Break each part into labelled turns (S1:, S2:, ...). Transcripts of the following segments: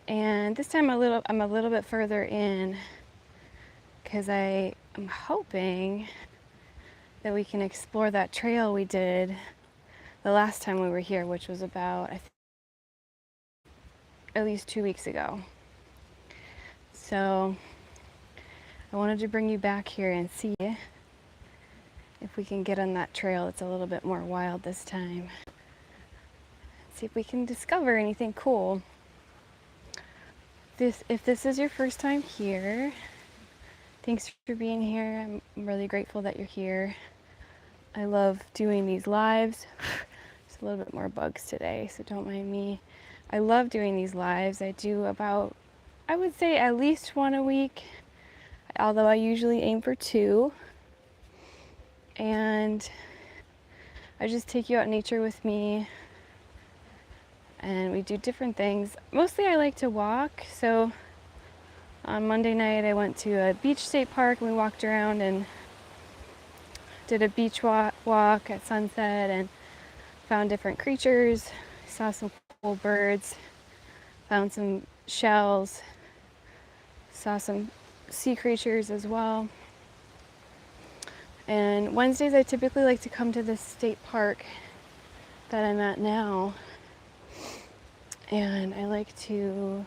S1: And this time I'm a little bit further in because I am hoping that we can explore that trail we did the last time we were here, which was about, I think, at least 2 weeks ago. So I wanted to bring you back here and see if we can get on that trail. It's a little bit more wild this time. See if we can discover anything cool. If this is your first time here, thanks for being here. I'm really grateful that you're here. I love doing these lives. There's a little bit more bugs today, so don't mind me. I love doing these lives. I do about, I would say, at least one a week, although I usually aim for 2. And I just take you out in nature with me, and we do different things. Mostly I like to walk, so on Monday night I went to a beach state park and we walked around and did a beach walk at sunset and found different creatures, saw some cool birds, found some shells, saw some sea creatures as well. And Wednesdays I typically like to come to this state park that I'm at now, and I like to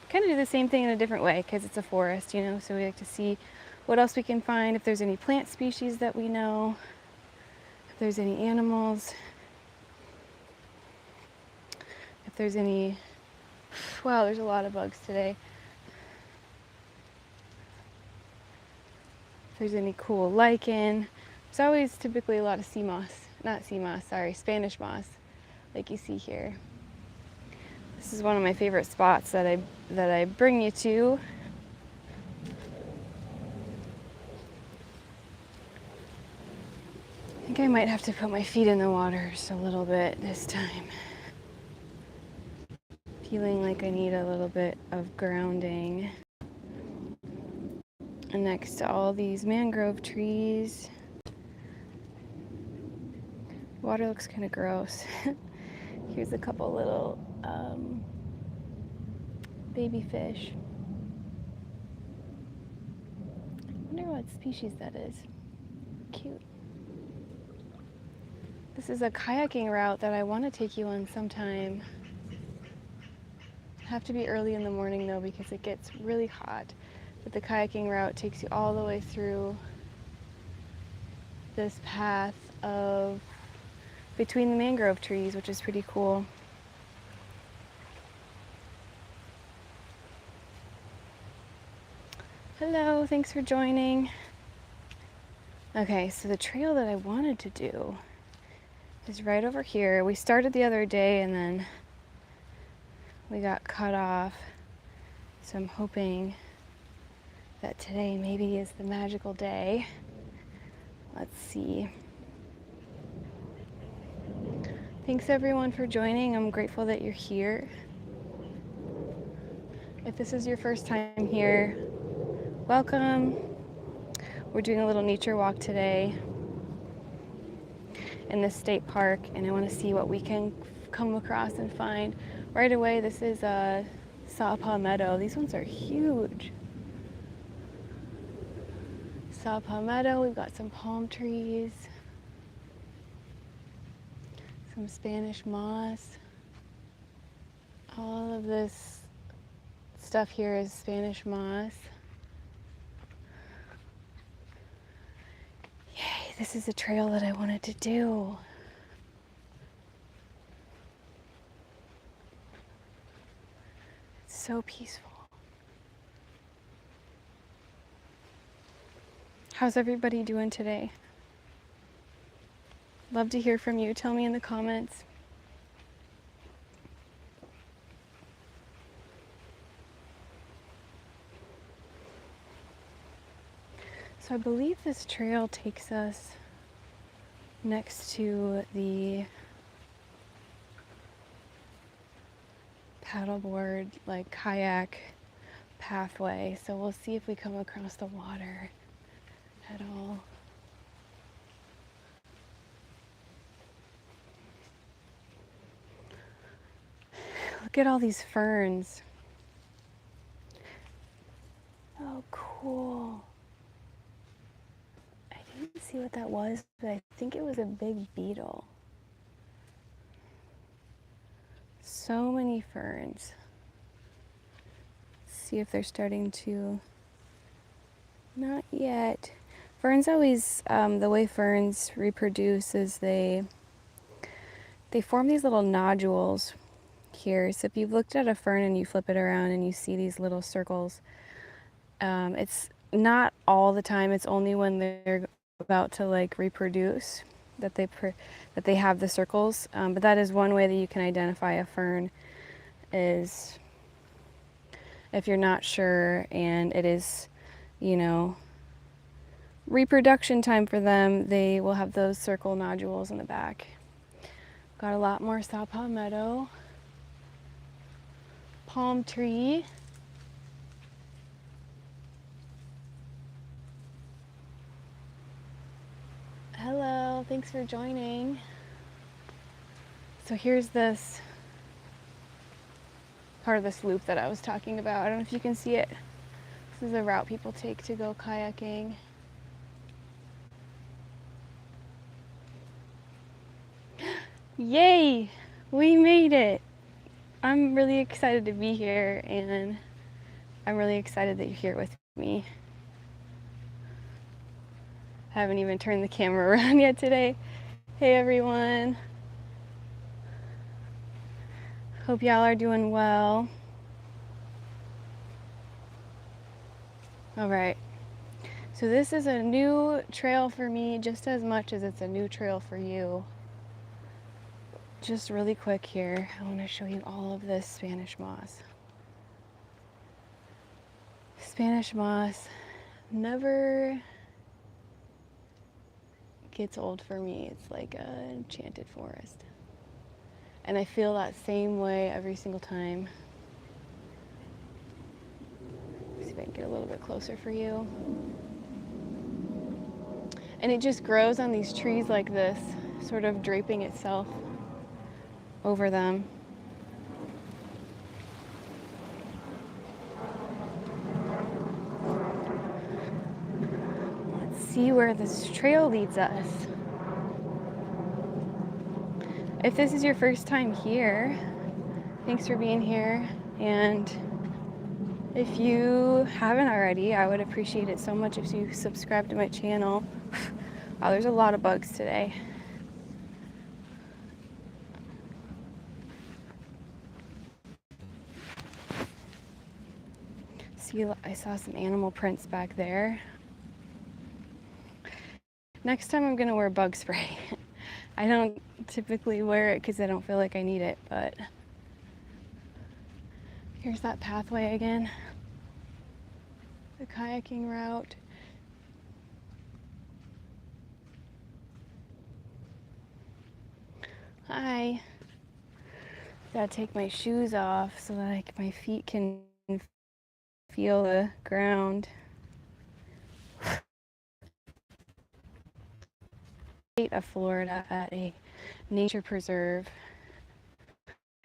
S1: kind of do the same thing in a different way because it's a forest, you know, so we like to see what else we can find, if there's any plant species that we know, if there's any animals, if there's any, wow, there's a lot of bugs today. If there's any cool lichen. There's always typically a lot of Spanish moss, like you see here. This is one of my favorite spots that I bring you to. I think I might have to put my feet in the water just a little bit this time. Feeling like I need a little bit of grounding. And next to all these mangrove trees. Water looks kind of gross. Here's a couple little baby fish. I wonder what species that is. Cute. This is a kayaking route that I want to take you on sometime. Have to be early in the morning though because it gets really hot. But the kayaking route takes you all the way through this path of between the mangrove trees, which is pretty cool. Hello, thanks for joining. Okay, so the trail that I wanted to do is right over here. We started the other day and then we got cut off. So I'm hoping that today maybe is the magical day. Let's see. Thanks everyone for joining. I'm grateful that you're here. If this is your first time here, welcome. We're doing a little nature walk today in this state park, and I want to see what we can come across and find. Right away, this is a Saw Meadow. These ones are huge. Saw Meadow, we've got some palm trees, some Spanish moss. All of this stuff here is Spanish moss. Yay, this is a trail that I wanted to do. It's so peaceful. How's everybody doing today? Love to hear from you. Tell me in the comments. So I believe this trail takes us next to the paddleboard, like kayak pathway. So we'll see if we come across the water at all. Look at all these ferns. Oh, cool. I didn't see what that was, but I think it was a big beetle. So many ferns. Let's see if they're starting to... Not yet. Ferns always, the way ferns reproduce is they form these little nodules here. So if you've looked at a fern and you flip it around and you see these little circles, it's not all the time. It's only when they're about to like reproduce that they have the circles. But that is one way that you can identify a fern, is if you're not sure and it is, you know, reproduction time for them, they will have those circle nodules in the back. Got a lot more saw palmetto, palm tree. Hello, thanks for joining. So here's this part of this loop that I was talking about. I don't know if you can see it. This is a route people take to go kayaking. Yay! We made it! I'm really excited to be here, and I'm really excited that you're here with me. I haven't even turned the camera around yet today. Hey everyone. Hope y'all are doing well. All right. So this is a new trail for me just as much as it's a new trail for you. Just really quick here, I want to show you all of this Spanish moss. Spanish moss never gets old for me. It's like an enchanted forest. And I feel that same way every single time. Let's see if I can get a little bit closer for you. And it just grows on these trees like this, sort of draping itself over them. Let's see where this trail leads us. If this is your first time here, thanks for being here. And if you haven't already, I would appreciate it so much if you subscribe to my channel. Wow, there's a lot of bugs today. See, I saw some animal prints back there. Next time I'm gonna wear bug spray. I don't typically wear it because I don't feel like I need it, but here's that pathway again. The kayaking route. Hi. Gotta take my shoes off so that my feet can feel the ground. State of Florida at a nature preserve.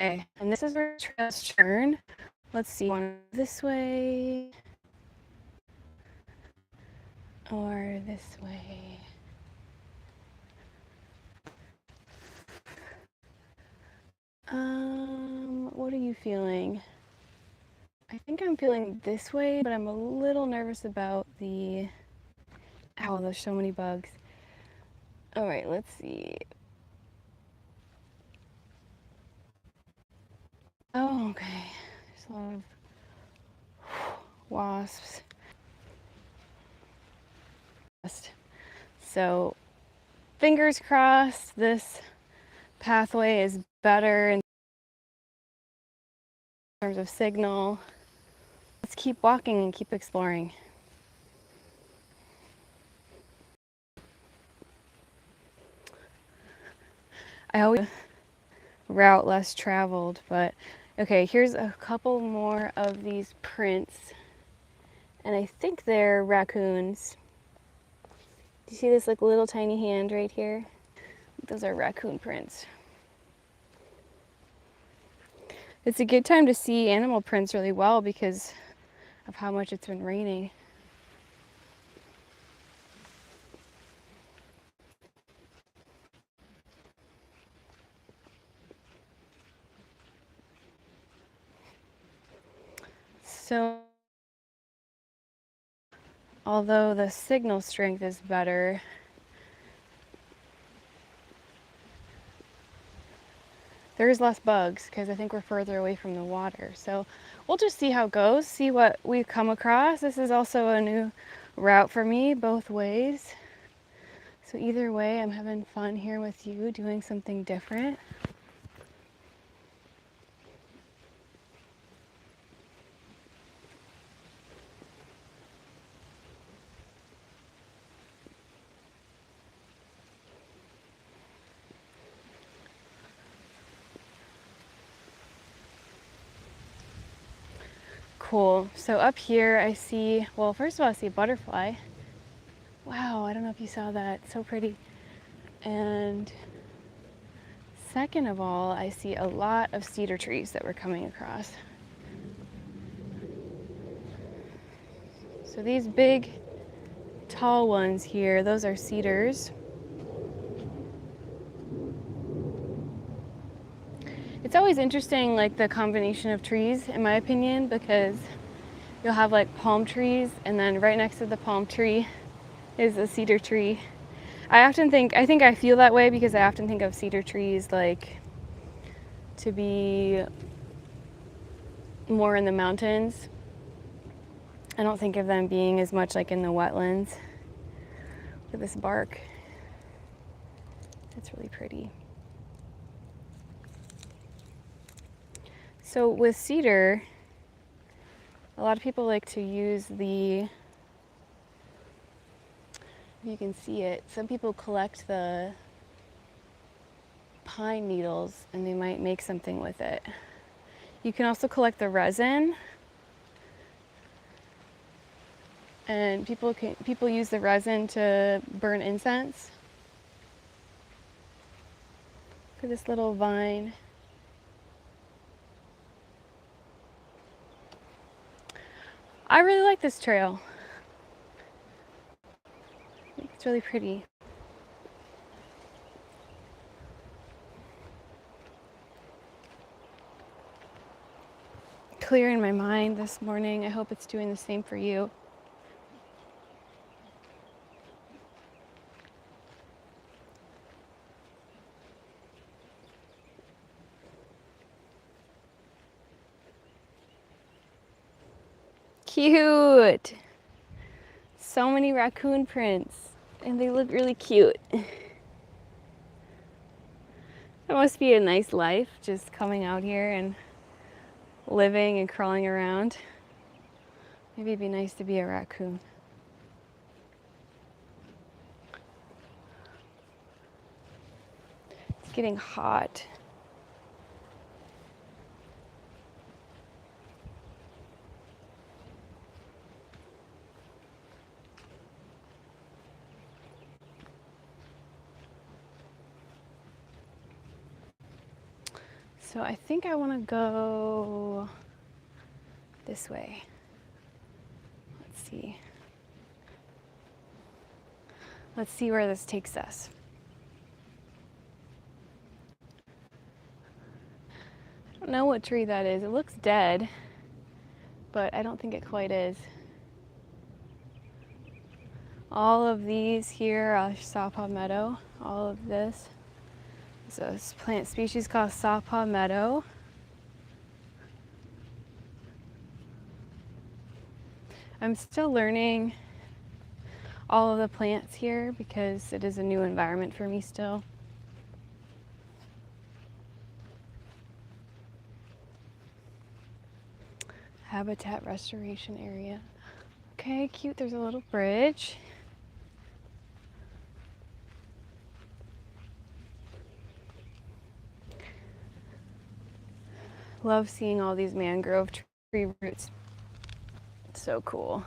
S1: Okay, and this is where trails turn. Let's see, one this way or this way. What are you feeling? I think I'm feeling this way, but I'm a little nervous about the... Ow, there's so many bugs. All right, let's see. Oh, okay. There's a lot of wasps. So, fingers crossed this pathway is better in terms of signal. Let's keep walking and keep exploring. I always route less traveled, but okay, here's a couple more of these prints, and I think they're raccoons. Do you see this like little tiny hand right here? Those are raccoon prints. It's a good time to see animal prints really well because of how much it's been raining. So, although the signal strength is better, there's less bugs because I think we're further away from the water. So we'll just see how it goes, see what we come across. This is also a new route for me, both ways. So either way, I'm having fun here with you, doing something different. Cool. So up here I see, well, first of all, I see a butterfly. Wow, I don't know if you saw that. So pretty. And second of all, I see a lot of cedar trees that we're coming across. So these big, tall ones here, those are cedars. It's always interesting, like the combination of trees, in my opinion, because you'll have like palm trees, and then right next to the palm tree is a cedar tree. I think I feel that way because I often think of cedar trees like to be more in the mountains. I don't think of them being as much like in the wetlands. Look at this bark. It's really pretty. So with cedar, a lot of people like to use the, if you can see it, some people collect the pine needles and they might make something with it. You can also collect the resin, and people use the resin to burn incense. Look at this little vine. I really like this trail. I think it's really pretty. Clearing my mind this morning. I hope it's doing the same for you. Cute! So many raccoon prints, and they look really cute. It must be a nice life, just coming out here and living and crawling around. Maybe it'd be nice to be a raccoon. It's getting hot. So I think I want to go this way. Let's see. Let's see where this takes us. I don't know what tree that is. It looks dead, but I don't think it quite is. All of these here are saw palmetto. All of this is a plant species called saw palmetto. I'm still learning all of the plants here because it is a new environment for me still. Habitat restoration area. Okay, cute. There's a little bridge. Love seeing all these mangrove tree roots. It's so cool.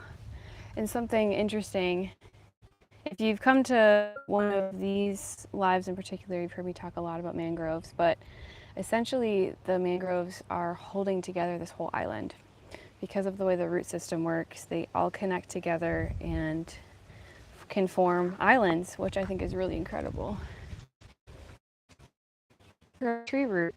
S1: And something interesting, if you've come to one of these lives in particular, you've heard me talk a lot about mangroves, but essentially the mangroves are holding together this whole island. Because of the way the root system works, they all connect together and can form islands, which I think is really incredible. Tree root.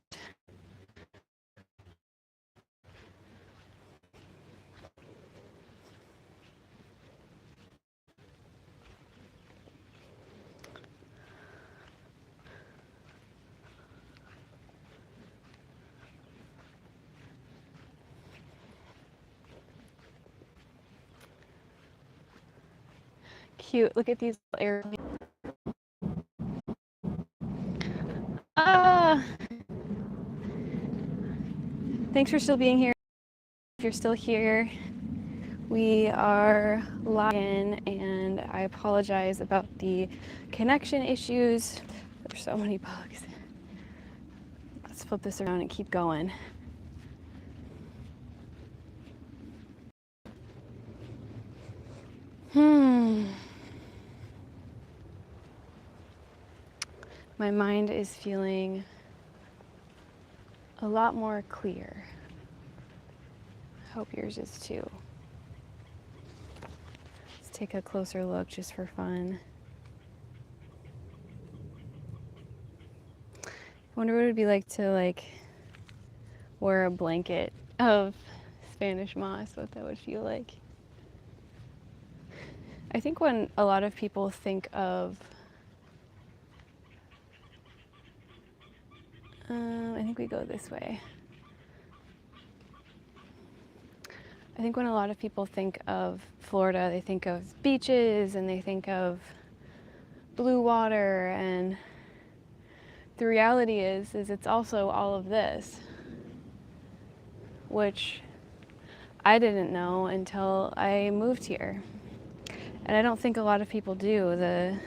S1: Cute. Look at these airplanes. Ah! Thanks for still being here. If you're still here, we are live in, and I apologize about the connection issues. There's so many bugs. Let's flip this around and keep going. My mind is feeling a lot more clear. I hope yours is too. Let's take a closer look just for fun. I wonder what it would be like to wear a blanket of Spanish moss, what that would feel like. I think when a lot of people think of I think we go this way. I think when a lot of people think of Florida, they think of beaches and they think of blue water, and the reality is it's also all of this, which I didn't know until I moved here. And I don't think a lot of people do.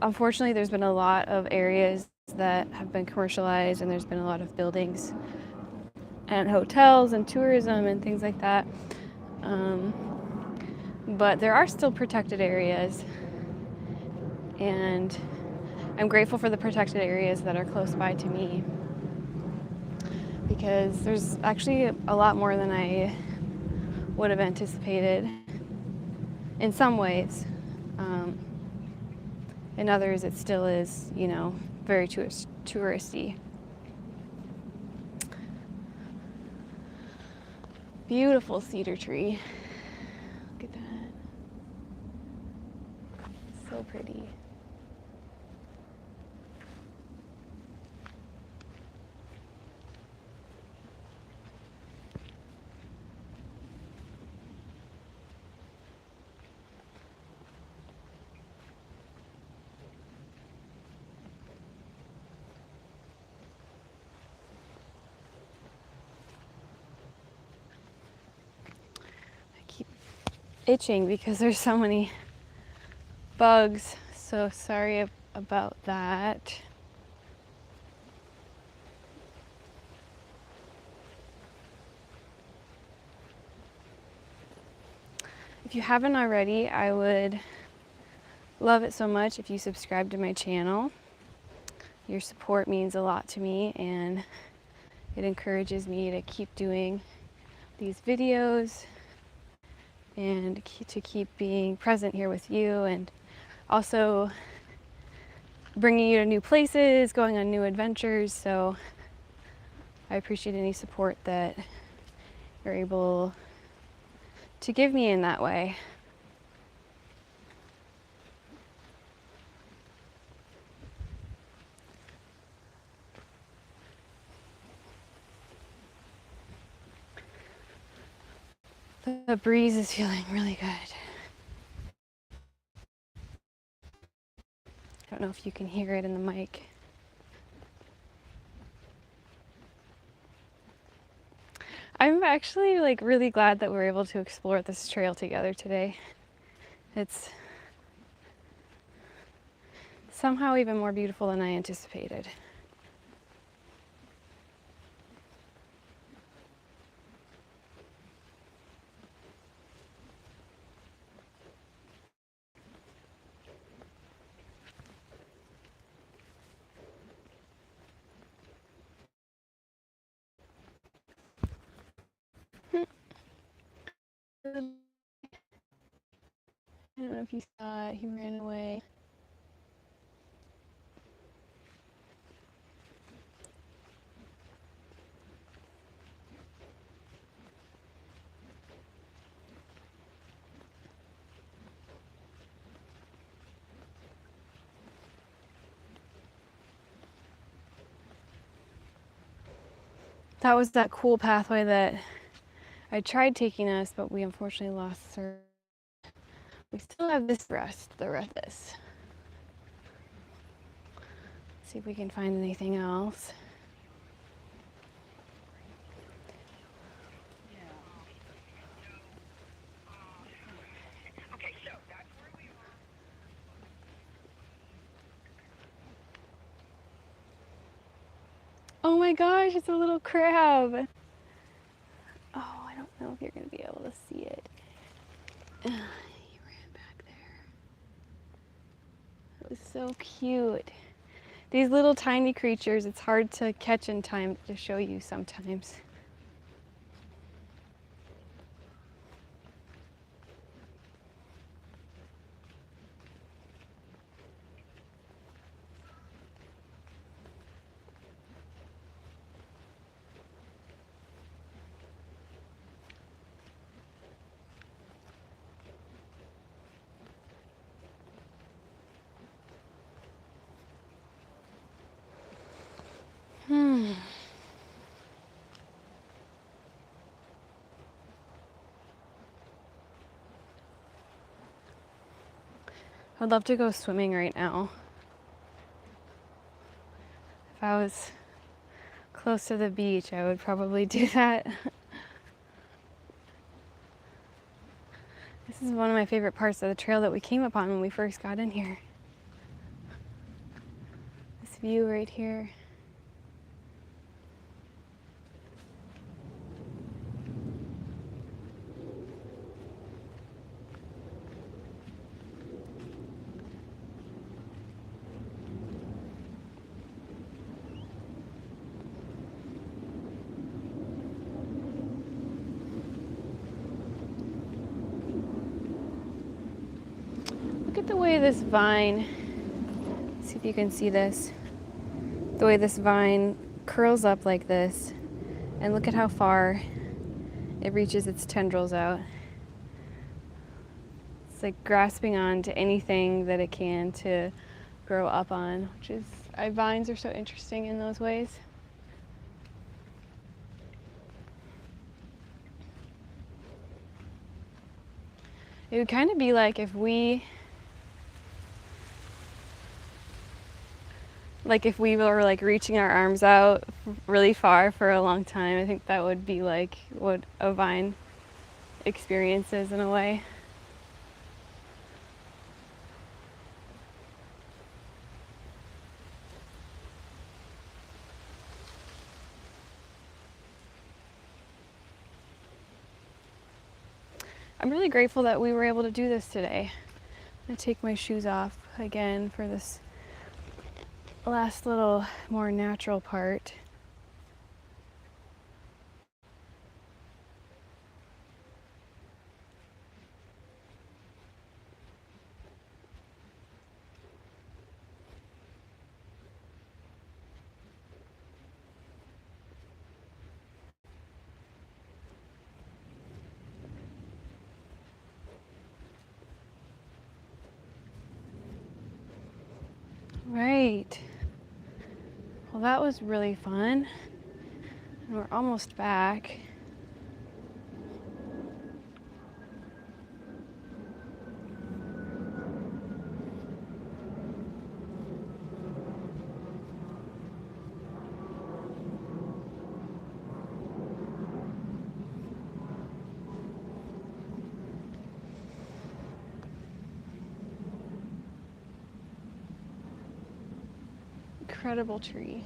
S1: Unfortunately, there's been a lot of areas that have been commercialized, and there's been a lot of buildings and hotels and tourism and things like that. But there are still protected areas, and I'm grateful for the protected areas that are close by to me, because there's actually a lot more than I would have anticipated in some ways. In others, it still is, very touristy. Beautiful cedar tree. Look at that. So pretty. Itching because there's so many bugs, so sorry about that. If you haven't already, I would love it so much if you subscribe to my channel. Your support means a lot to me, and it encourages me to keep doing these videos and to keep being present here with you, and also bringing you to new places, going on new adventures. So I appreciate any support that you're able to give me in that way. The breeze is feeling really good. I don't know if you can hear it in the mic. I'm actually really glad that we're able to explore this trail together today. It's somehow even more beautiful than I anticipated. I don't know if you saw it, he ran away. That was that cool pathway that I tried taking us, but we unfortunately lost her. We still have this rest, the rest of this. See if we can find anything else. Oh my gosh, it's a little crab. Oh, I don't know if you're gonna be able to see it. He ran back there. It was so cute. These little tiny creatures, it's hard to catch in time to show you sometimes. I'd love to go swimming right now. If I was close to the beach, I would probably do that. This is one of my favorite parts of the trail that we came upon when we first got in here. This view right here. Look at the way this vine, see if you can see this, the way this vine curls up like this, and look at how far it reaches its tendrils out. It's like grasping on to anything that it can to grow up on, which is, vines are so interesting in those ways. It would kind of be like if we were like reaching our arms out really far for a long time. I think that would be like what a vine experiences in a way. I'm really grateful that we were able to do this today. I'm gonna take my shoes off again for this last little more natural part. Right. Well, that was really fun. And we're almost back. Incredible tree.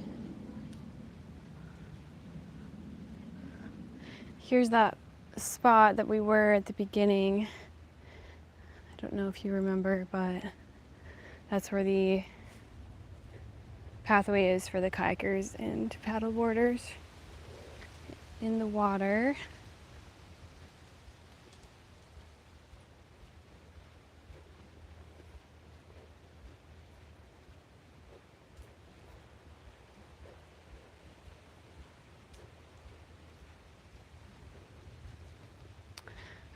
S1: Here's that spot that we were at the beginning. I don't know if you remember, but that's where the pathway is for the kayakers and paddleboarders in the water.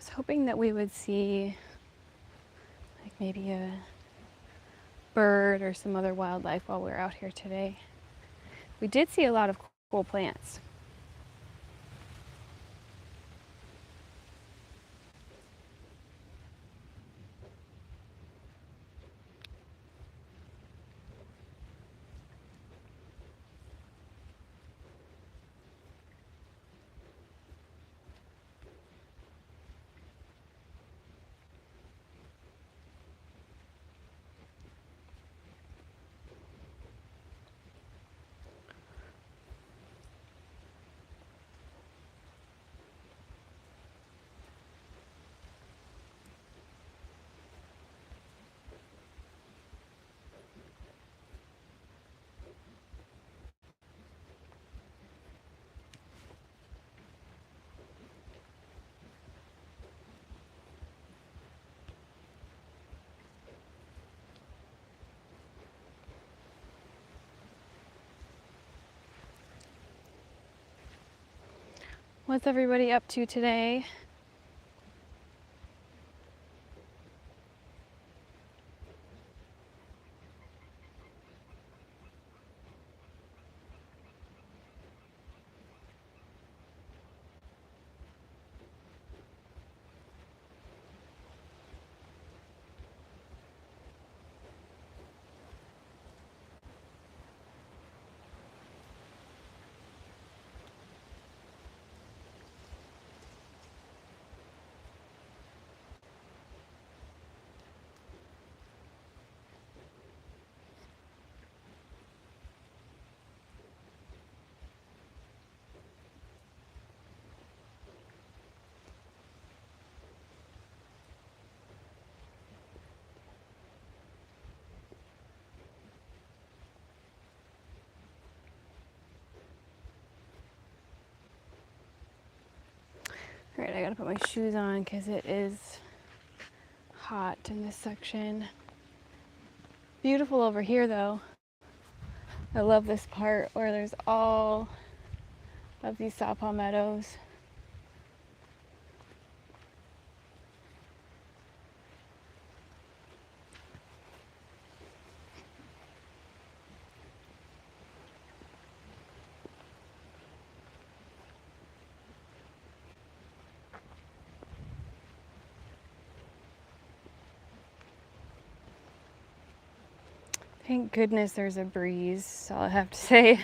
S1: was hoping that we would see like maybe a bird or some other wildlife while we were out here today. We did see a lot of cool plants. What's everybody up to today? All right, I gotta put my shoes on because it is hot in this section. Beautiful over here though. I love this part where there's all of these saw palmettos. Thank goodness there's a breeze, that's all I have to say.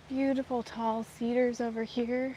S1: Beautiful tall cedars over here.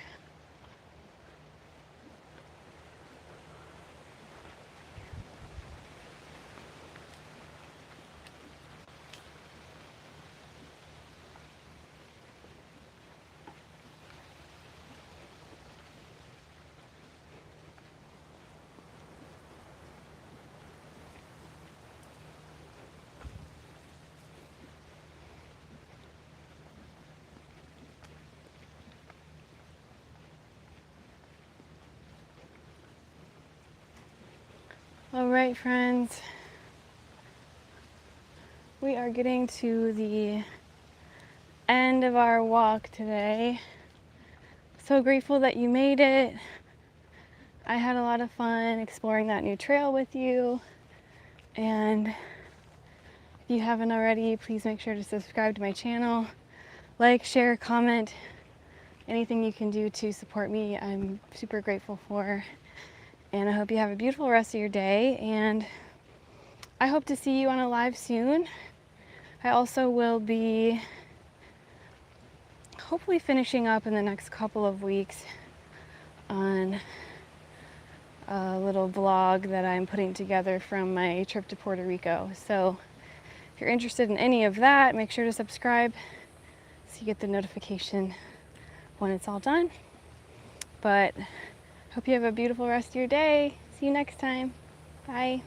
S1: All right, friends. We are getting to the end of our walk today. So grateful that you made it. I had a lot of fun exploring that new trail with you. And if you haven't already, please make sure to subscribe to my channel. Like, share, comment, anything you can do to support me, I'm super grateful for. And I hope you have a beautiful rest of your day. And I hope to see you on a live soon. I also will be hopefully finishing up in the next couple of weeks on a little vlog that I'm putting together from my trip to Puerto Rico. So if you're interested in any of that, make sure to subscribe so you get the notification when it's all done. But hope you have a beautiful rest of your day. See you next time. Bye.